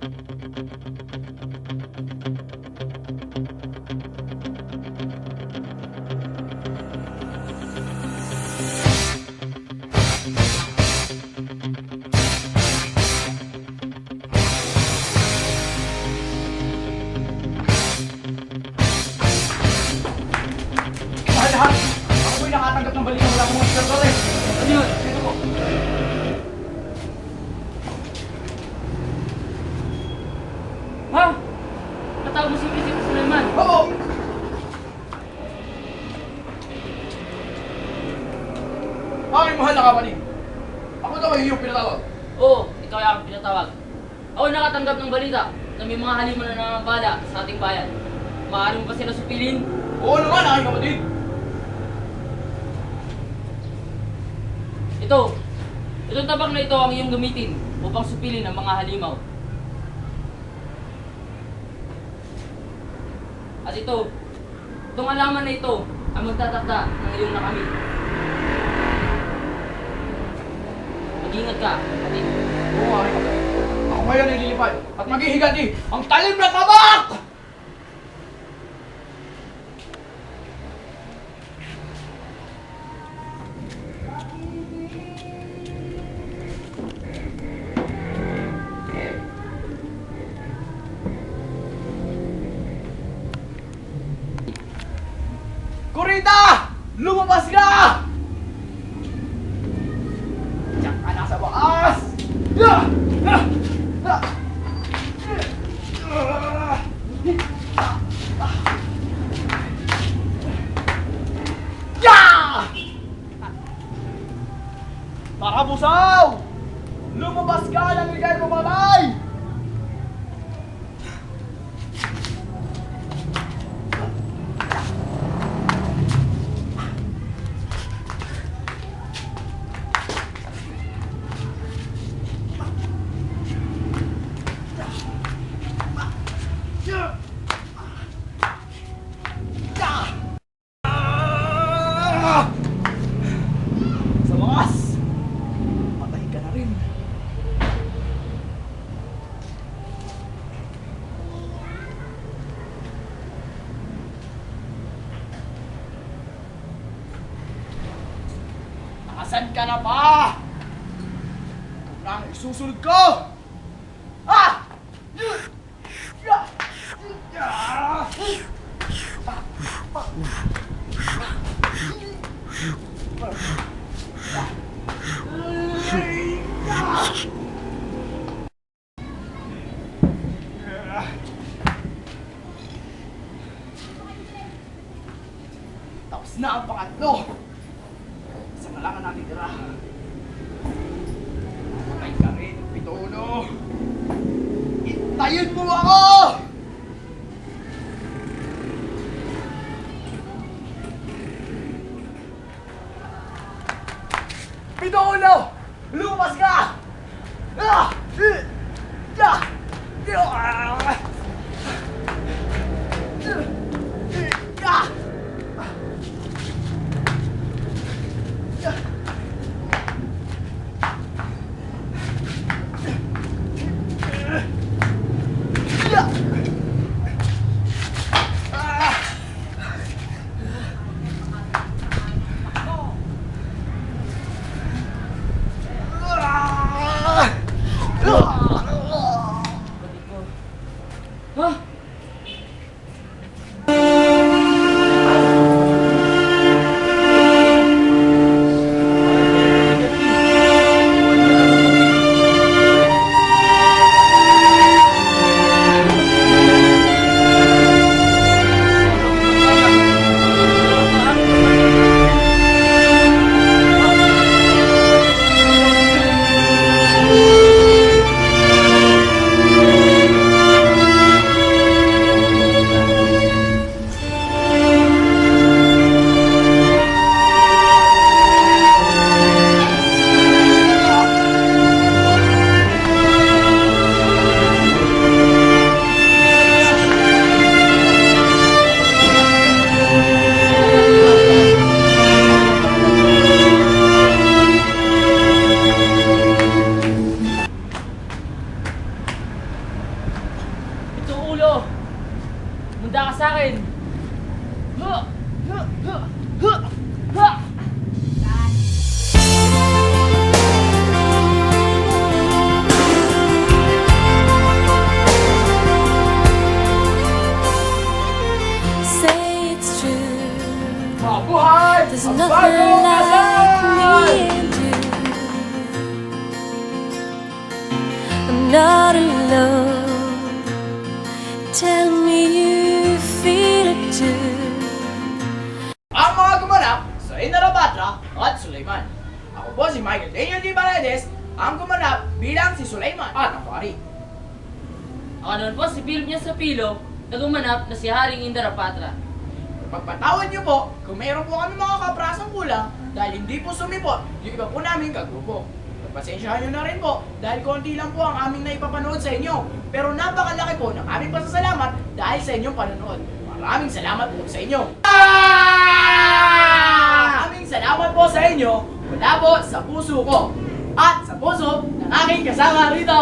Lahat! Ako po'y nakatanggap ng balita mula sa mga Sir eh. Ano yun? Ito po. Ha? Natawag mo si Prinsip Sulaiman? Oo! Aking mahal na kapatid. Ako daw ay iyong pinatawag. Oo, ikaw ay aking pinatawag. Ako ay nakatanggap ng balita na may mga halimaw na nangangampala sa ating bayan. Maaari mo ba sila supilin? Oo naman, aking kapatid. Itong tabak na ito ang iyong gamitin upang supilin ang mga halimaw. At itong alaman na ito ang magtatakda ng iyong nakamit. Mag-ingat ka, kapatid. Oo, aking kapatid. Ako ngayon ay lilipad at maghihiganti ang talim na tabak! Kurita! Lumabas ka! Diyan ka na sa baas! Ya! Ya! Ya! Ya! Makabusaw! Lumabas ka ng ligay mo mamay! Sa wakas, patay ka na rin. Nakasan ka na ba? Kung nang isusunod ko! Ah! Tapos na ang pangatlo. Isa na lang ang natitira. Patay ka rin, Pituno. Hintayin mo ako! Pituno! Lumabas ka! Ah! Ya! Ya! Ha? ulo. Munda ka sa akin. Ha! Ha! Ha! Ha! Ha! Say it's true. Mabuhay! There's Ang nothing bagong like kasal! me and you. I'm not alone. Tell me you feel it too. Ang mga gumanap sa Inarabatra at Sulaiman. Ako po si Michael Daniel D. Paredes, ang gumanap bilang si Sulaiman at ang pari. Ako naman po si Philip niya sa Pilo na gumanap na si Haring Indarapatra. Pagpatawad niyo po kung mayroon po kami mga kaprasang kulang dahil hindi po sumipot yung iba po namin kagrupo. Pasensyahan niyo na rin po dahil konti lang po ang aming naipapanood sa inyo. Pero napakalaki po ng aming pasasalamat dahil sa inyong panonood. Maraming salamat po sa inyo. Maraming salamat po sa inyo mula po sa puso ko at sa puso ng aking kasama rito.